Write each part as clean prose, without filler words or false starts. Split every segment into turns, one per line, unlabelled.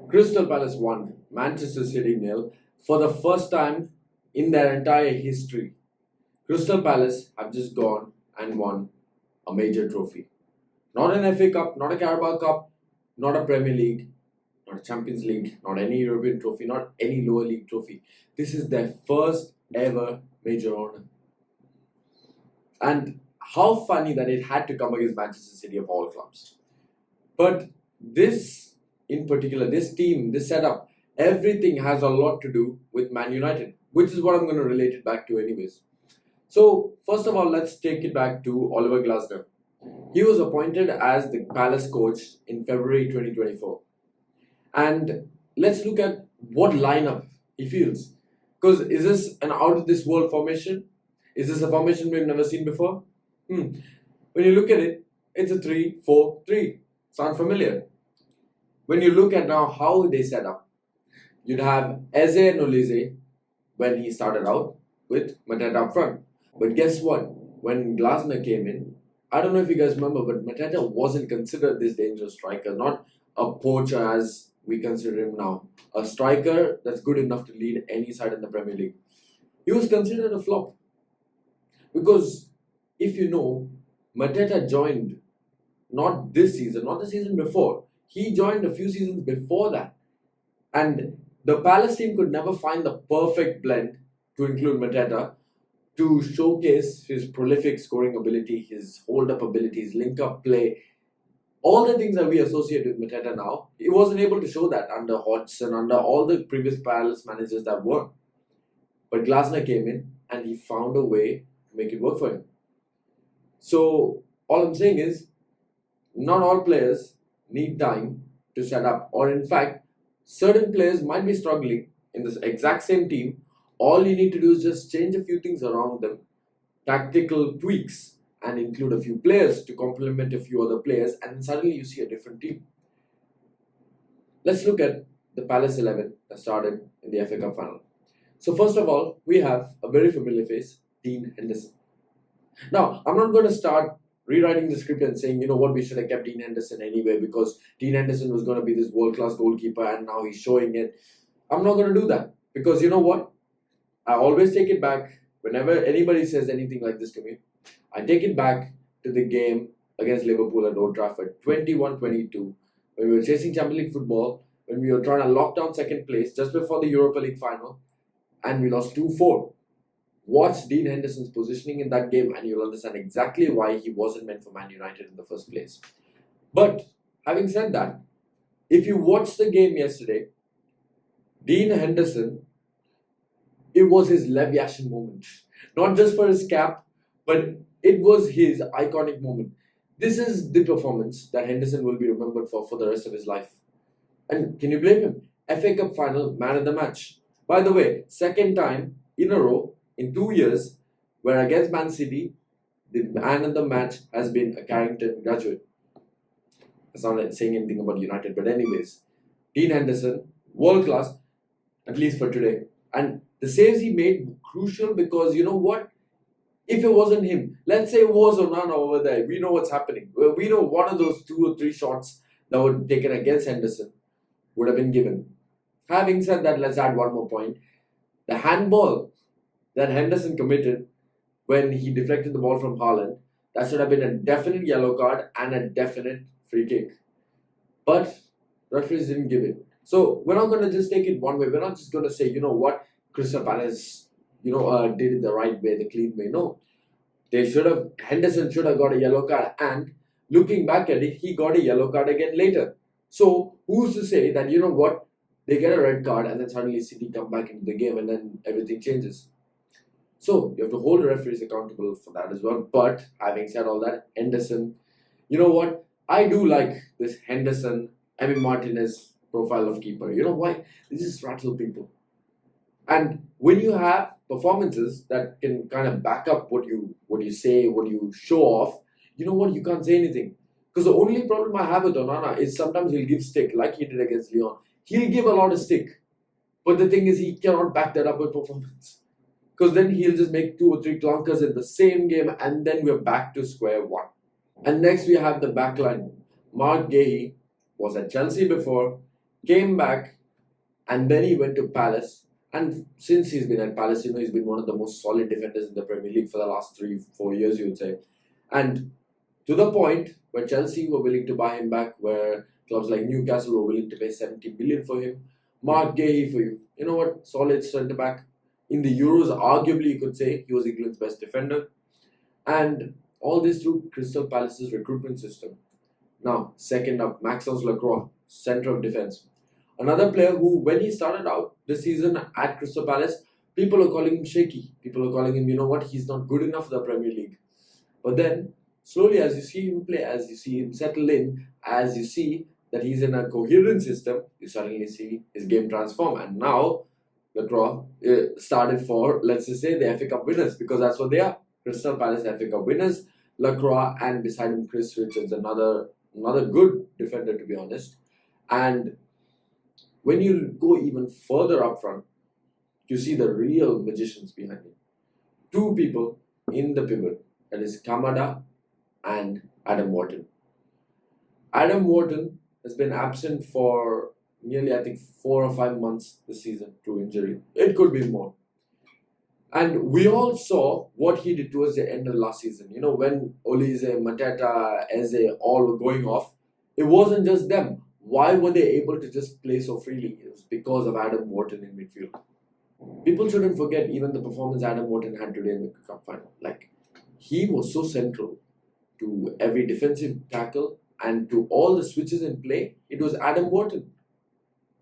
Crystal Palace won, Manchester City nil for the first time in their entire history. Crystal Palace have just gone and won a major trophy. Not an FA Cup, not a Carabao Cup, not a Premier League, not a Champions League, not any European trophy, not any lower league trophy. This is their first ever major honor. And how funny that it had to come against Manchester City of all clubs. But this, in particular, this team, this setup, everything has a lot to do with Man United, which is what I'm going to relate it back to, anyways. So, first of all, let's take it back to Oliver Glasner. He was appointed as the Palace coach in February 2024. And let's look at what lineup he feels. Because is this an out of this world formation? Is this a formation we've never seen before? When you look at it, it's a 3-4-3. Sound familiar? When you look at now how they set up, you'd have Eze and Olise when he started out with Mateta up front. But guess what? When Glasner came in, I don't know if you guys remember, but Mateta wasn't considered this dangerous striker, not a poacher as we consider him now. A striker that's good enough to lead any side in the Premier League. He was considered a flop. Because if you know, Mateta joined not this season, not the season before. He joined a few seasons before that. And the Palace team could never find the perfect blend to include Mateta to showcase his prolific scoring ability, his hold-up ability, his link-up play, all the things that we associate with Mateta now. He wasn't able to show that under Hodgson, under all the previous Palace managers that were. But Glasner came in and he found a way to make it work for him. So, all I'm saying is, not all players need time to set up, or in fact, certain players might be struggling in this exact same team. All you need to do is just change a few things around them, tactical tweaks, and include a few players to complement a few other players, and then suddenly you see a different team. Let's look at the Palace 11 that started in the FA Cup final. So first of all, we have a very familiar face, Dean Henderson. Now, I'm not going to start rewriting the script and saying, you know what, we should have kept Dean Henderson anyway because Dean Henderson was going to be this world-class goalkeeper and now he's showing it. I'm not going to do that because you know what? I always take it back whenever anybody says anything like this to me. I take it back to the game against Liverpool at Old Trafford, 21-22, when we were chasing Champions League football, when we were trying to lock down second place just before the Europa League final, and we lost 2-4. Watch Dean Henderson's positioning in that game and you'll understand exactly why he wasn't meant for Man United in the first place. But having said that, if you watch the game yesterday, Dean Henderson, it was his Lev Yashin moment. Not just for his cap, but it was his iconic moment. This is the performance that Henderson will be remembered for the rest of his life. And can you blame him? FA Cup final, man of the match. By the way, second time in a row in 2 years where against Man City, the man of the match has been a Carrington graduate. That's not like saying anything about United, but anyways, Dean Henderson, world class, at least for today. And the saves he made were crucial because you know what? If it wasn't him, let's say it was Onana over there, we know what's happening. We know one of those 2 or 3 shots that were taken against Henderson would have been given. Having said that, let's add one more point. The handball that Henderson committed when he deflected the ball from Haaland, that should have been a definite yellow card and a definite free kick. But referees didn't give it. So we're not going to just take it one way. We're not just going to say, you know what, Crystal Palace, did it the right way, the clean way. No. Henderson should have got a yellow card. And looking back at it, he got a yellow card again later. So who's to say that, you know what, they get a red card and then suddenly City come back into the game and then everything changes. So you have to hold the referees accountable for that as well. But having said all that, Henderson, you know what? I do like this Henderson, Emi Martinez profile of keeper. You know why? They just rattle people. And when you have performances that can kind of back up what you say, what you show off, you know what? You can't say anything. Because the only problem I have with Onana is sometimes he'll give stick, like he did against Lyon. He'll give a lot of stick. But the thing is, he cannot back that up with performance. Because then he'll just make 2 or 3 clunkers in the same game and then we're back to square one. And next we have the backline. Mark Gahey was at Chelsea before. came back, and then he went to Palace. And since he's been at Palace, he's been one of the most solid defenders in the Premier League for the last 3-4 years, you would say. And to the point where Chelsea were willing to buy him back, where clubs like Newcastle were willing to pay 70 million for him. Mark Gahey for you. You know what? Solid centre back. In the Euros, arguably you could say he was England's best defender. And all this through Crystal Palace's recruitment system. Now, second up, Maxence Lacroix, centre of defence. Another player who, when he started out this season at Crystal Palace, people are calling him shaky. People are calling him, you know what, he's not good enough for the Premier League. But then, slowly, as you see him play, as you see him settle in, as you see that he's in a coherent system, you suddenly see his game transform. And now, Lacroix started for, let's just say, the FA Cup winners, because that's what they are. Crystal Palace FA Cup winners, Lacroix, and beside him, Chris Richards, another good defender, to be honest. And when you go even further up front, you see the real magicians behind it. Two people in the pivot, that is Kamada and Adam Wharton. Adam Wharton has been absent for nearly, I think, 4 or 5 months this season through injury. It could be more. And we all saw what he did towards the end of last season. You know, when Olise, Mateta, Eze all were going off, it wasn't just them. Why were they able to just play so freely? It was because of Adam Wharton in midfield. People shouldn't forget even the performance Adam Wharton had today in the cup final. Like, he was so central to every defensive tackle and to all the switches in play. It was Adam Wharton.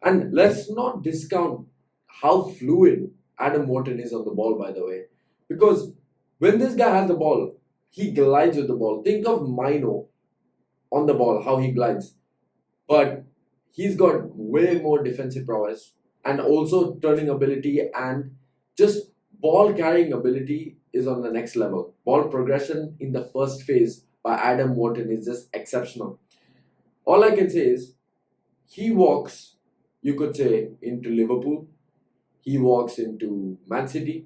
And let's not discount how fluid Adam Wharton is on the ball, by the way. Because when this guy has the ball, he glides with the ball. Think of Mino on the ball, how he glides. But he's got way more defensive prowess and also turning ability, and just ball carrying ability is on the next level. Ball progression in the first phase by Adam Wharton is just exceptional. All I can say is he walks, you could say, into Liverpool. He walks into Man City.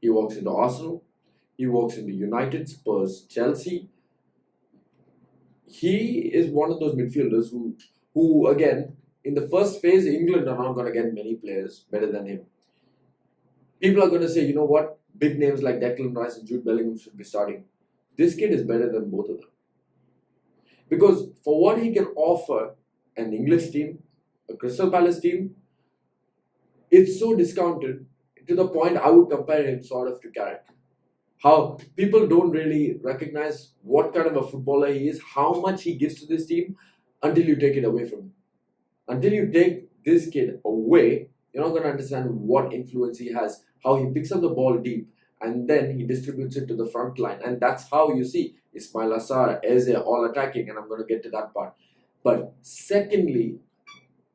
He walks into Arsenal. He walks into United, Spurs, Chelsea. He is one of those midfielders who again, in the first phase, England are not going to get many players better than him. People are going to say, you know what, big names like Declan Rice and Jude Bellingham should be starting. This kid is better than both of them. Because for what he can offer an English team, a Crystal Palace team, it's so discounted to the point I would compare him sort of to Carrick. How people don't really recognize what kind of a footballer he is, how much he gives to this team until you take it away from him. Until you take this kid away, you're not going to understand what influence he has, how he picks up the ball deep and then he distributes it to the front line. And that's how you see Ismail Assar, Eze all attacking, and I'm going to get to that part. But secondly,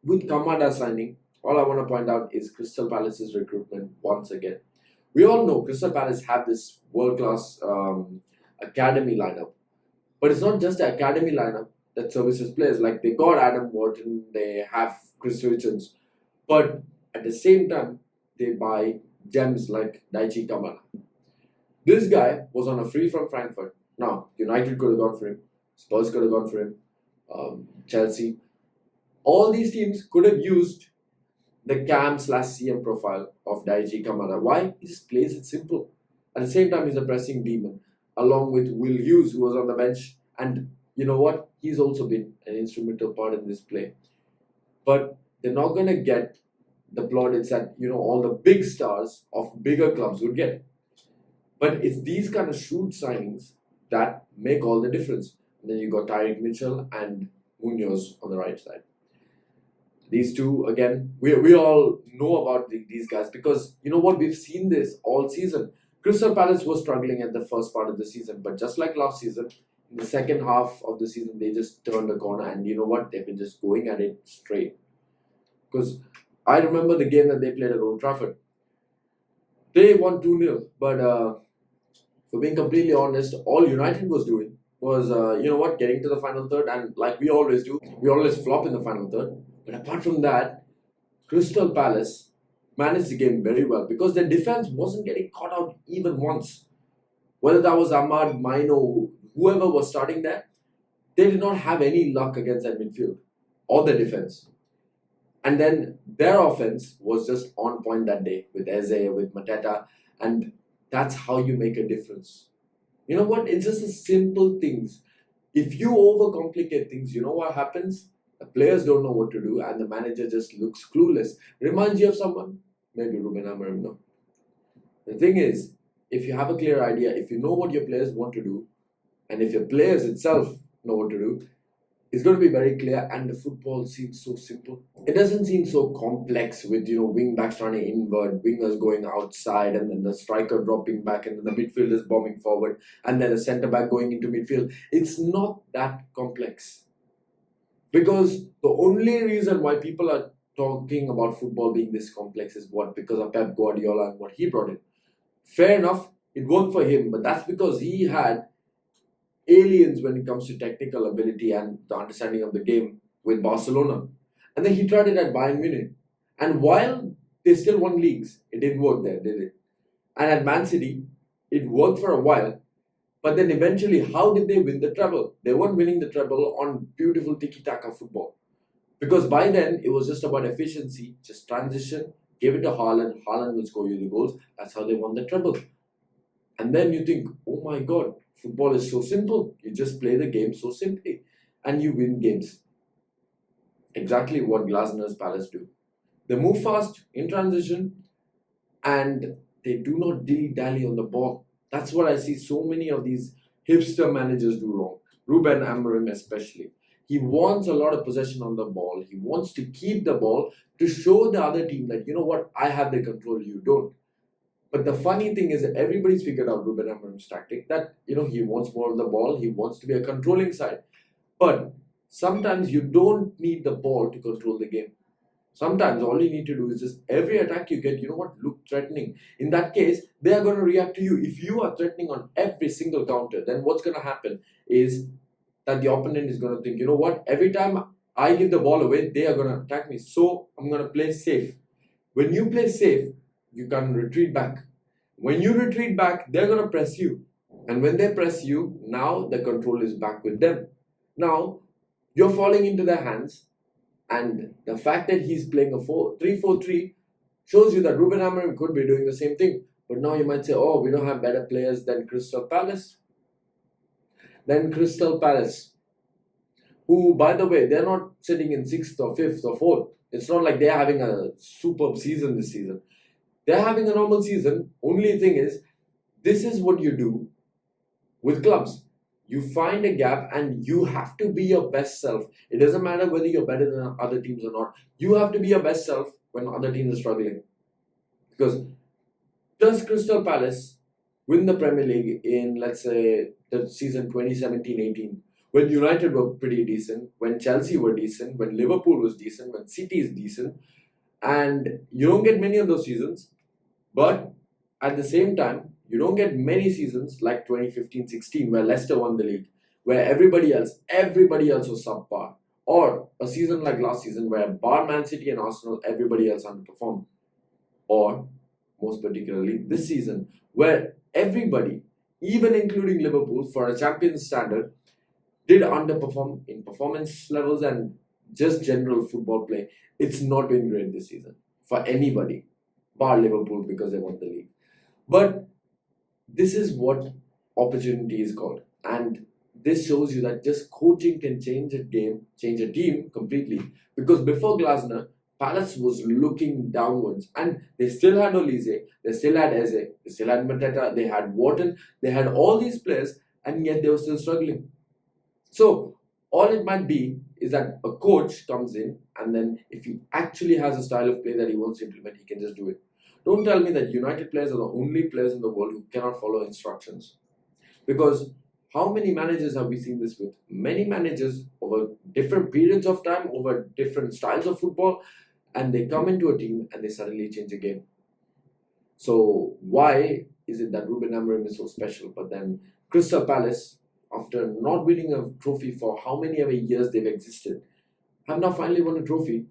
with Kamada signing, all I want to point out is Crystal Palace's recruitment once again. We all know Crystal Palace have this world-class academy lineup. But it's not just the academy lineup that services players. Like, they got Adam Wharton, they have Chris Richards. But at the same time, they buy gems like Daichi Kamada. This guy was on a free from Frankfurt. Now, United could have gone for him. Spurs could have gone for him. Chelsea. All these teams could have used the CAM/CM profile of Daichi Kamada. Why? He just plays it simple. At the same time, he's a pressing demon, along with Will Hughes, who was on the bench. And you know what? He's also been an instrumental part in this play. But they're not going to get the plaudits that, all the big stars of bigger clubs would get. But it's these kind of shrewd signings that make all the difference. And then you got Tyreek Mitchell and Munoz on the right side. These two, again, we all know about these guys because, you know what, we've seen this all season. Crystal Palace was struggling at the first part of the season, but just like last season, in the second half of the season, they just turned the corner, and you know what, they've been just going at it straight. Because I remember the game that they played at Old Trafford. They won 2-0, but for being completely honest, all United was doing was, getting to the final third, and like we always do, we always flop in the final third. But apart from that, Crystal Palace managed the game very well because their defense wasn't getting caught out even once. Whether that was Ahmad, Mino, whoever was starting there, they did not have any luck against that midfield or the defense. And then their offense was just on point that day with Eze, with Mateta, and that's how you make a difference. You know what? It's just the simple things. If you overcomplicate things, you know what happens? The players don't know what to do, and the manager just looks clueless. Reminds you of someone? Maybe Ruben Amorim, no. The thing is, if you have a clear idea, if you know what your players want to do, and if your players itself know what to do, it's going to be very clear, and the football seems so simple. It doesn't seem so complex with wing backs running inward, wingers going outside, and then the striker dropping back, and then the midfielders bombing forward, and then the centre back going into midfield. It's not that complex. Because the only reason why people are talking about football being this complex is what? Because of Pep Guardiola and what he brought in. Fair enough, it worked for him, but that's because he had aliens when it comes to technical ability and the understanding of the game with Barcelona. And then he tried it at Bayern Munich. And while they still won leagues, it didn't work there, did it? And at Man City, it worked for a while. But then eventually, how did they win the treble? They weren't winning the treble on beautiful tiki-taka football. Because by then, it was just about efficiency, just transition, give it to Haaland, Haaland will score you the goals. That's how they won the treble. And then you think, oh my God, football is so simple. You just play the game so simply and you win games. Exactly what Glasner's Palace do. They move fast in transition and they do not dilly-dally on the ball. That's what I see so many of these hipster managers do wrong. Ruben Amorim especially. He wants a lot of possession on the ball. He wants to keep the ball to show the other team that, you know what, I have the control, you don't. But the funny thing is that everybody's figured out Ruben Amorim's tactic that, he wants more of the ball, he wants to be a controlling side. But sometimes you don't need the ball to control the game. Sometimes all you need to do is just every attack you get, look threatening. In that case, they are going to react to you. If you are threatening on every single counter, then what's going to happen is that the opponent is going to think, every time I give the ball away, they are going to attack me. So I'm going to play safe. When you play safe, you can retreat back. When you retreat back, they're going to press you. And when they press you, now the control is back with them. Now, you're falling into their hands. And the fact that he's playing a 3-4-3 shows you that Ruben Amorim could be doing the same thing. But now you might say, oh, we don't have better players than Crystal Palace. Who, by the way, they're not sitting in 6th or 5th or 4th. It's not like they're having a superb season this season. They're having a normal season. Only thing is, this is what you do with clubs. You find a gap and you have to be your best self. It doesn't matter whether you're better than other teams or not. You have to be your best self when other teams are struggling. Because does Crystal Palace win the Premier League in, let's say, the season 2017-18? When United were pretty decent, when Chelsea were decent, when Liverpool was decent, when City is decent. And you don't get many of those seasons. But at the same time, you don't get many seasons like 2015-16 where Leicester won the league, where everybody else was subpar. Or a season like last season where bar Man City and Arsenal, everybody else underperformed. Or, most particularly, this season where everybody, even including Liverpool, for a Champions standard, did underperform in performance levels and just general football play. It's not been great this season for anybody, bar Liverpool because they won the league. But this is what opportunity is called. And this shows you that just coaching can change a game, change a team completely. Because before Glasner, Palace was looking downwards. And they still had Olise, they still had Eze, they still had Mateta, they had Wharton, they had all these players, and yet they were still struggling. So, all it might be is that a coach comes in and then if he actually has a style of play that he wants to implement, he can just do it. Don't tell me that United players are the only players in the world who cannot follow instructions. Because how many managers have we seen this with? Many managers over different periods of time, over different styles of football, and they come into a team and they suddenly change a game. So why is it that Ruben Amorim is so special? But then Crystal Palace, after not winning a trophy for how many ever years they've existed, have now finally won a trophy.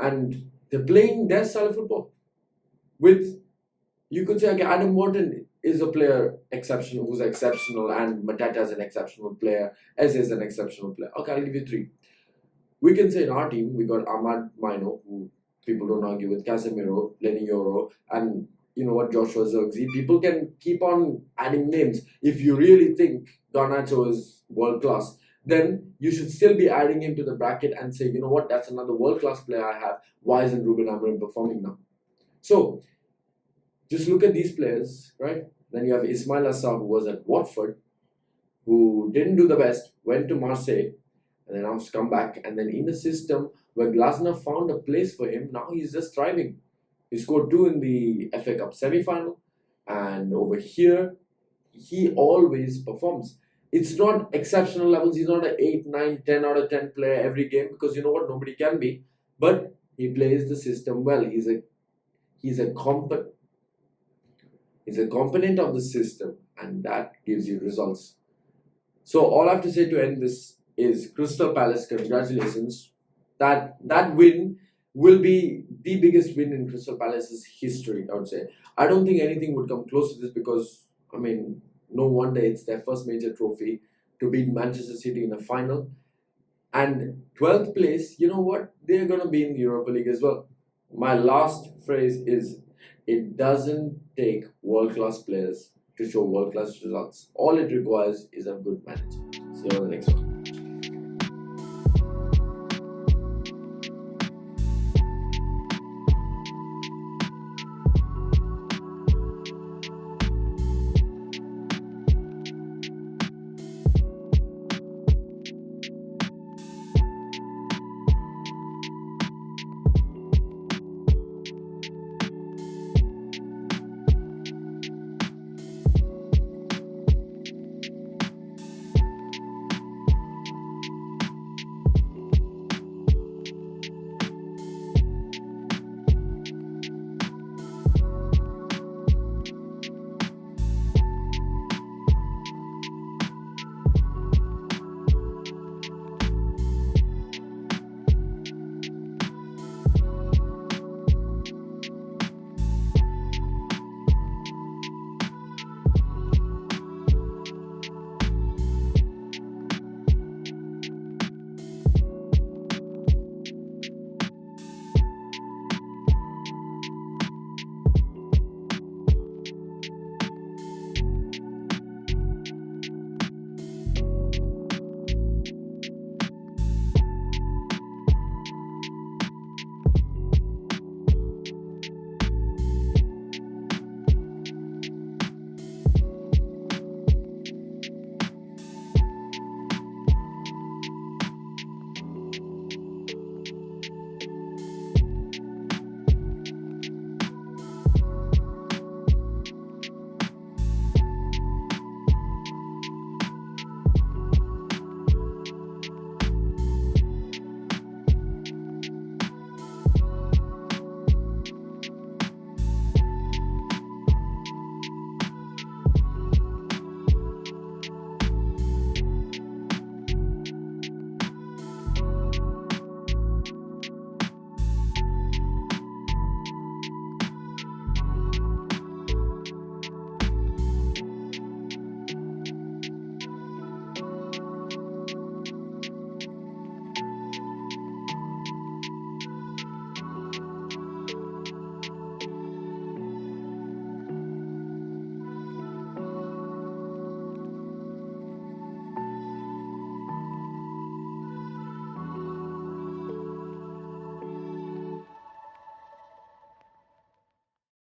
And they're playing their style of football. With, you could say, okay, Adam Wharton is a player who's exceptional, and Mateta is an exceptional player, Eze is an exceptional player. Okay, I'll give you 3. We can say in our team, we got Ahmad Maino, who don't argue with Casemiro, Lenny Yoro, and you know what, Joshua Zirkzee. People can keep on adding names. If you really think Garnacho is world class, then you should still be adding him to the bracket and say, you know what, that's another world class player I have. Why isn't Ruben Amorim performing now? So just look at these players, right? Then you have Ismail Assar, who was at Watford, who didn't do the best, went to Marseille, and then now he's come back. And then in the system where Glasner found a place for him, now he's just thriving. He scored 2 in the FA Cup semi-final, and over here, he always performs. It's not exceptional levels. He's not an 8, 9, 10 out of 10 player every game, because you know what, nobody can be. But he plays the system well. He's a component of the system, and that gives you results. So all I have to say to end this is Crystal Palace, congratulations. That win will be the biggest win in Crystal Palace's history, I would say. I don't think anything would come close to this because, I mean, no wonder it's their first major trophy to beat Manchester City in a final. And 12th place, you know what? They're going to be in the Europa League as well. My last phrase is, it doesn't take world-class players to show world-class results. All it requires is a good manager. See you on the next one.